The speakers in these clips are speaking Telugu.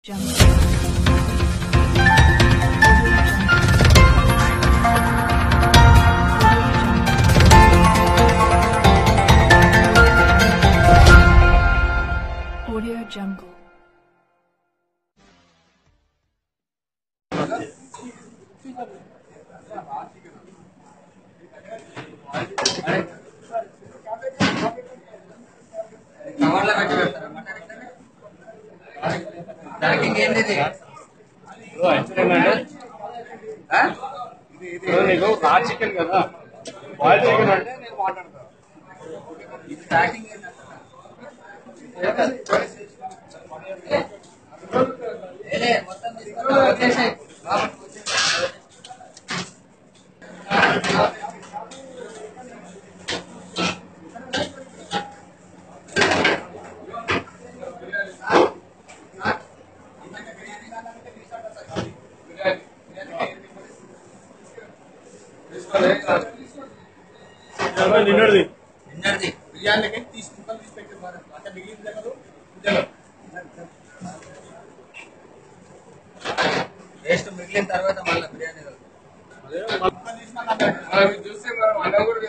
Jungle. Audio Jungle. Tracking ఏంటిది? నీకు రా చికెన్ కదా, బాయిల్ చికెన్ అంటే నేను మాట్లాడతాను. ఇది ట్రాకింగ్ మొత్తం వచ్చేసాయి. నిన్నటిది బిర్యానీ తీసుకుంటాను అంటే మిగిలిన టేస్ట్ మిగిలిన తర్వాత మళ్ళీ బిర్యానీ చూస్తే మనం అన్న కూడా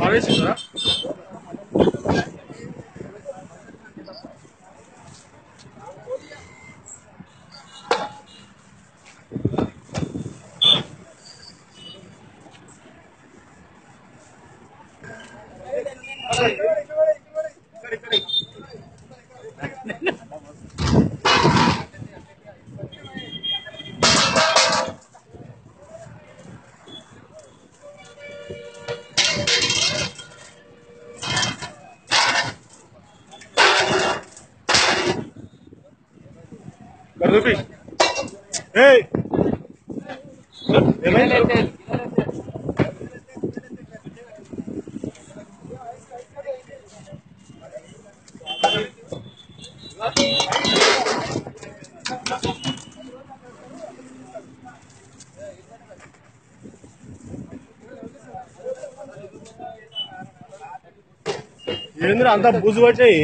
ఆవేశిందా చూపి ఏంద్ర అంతా బూజు పట్టాయి.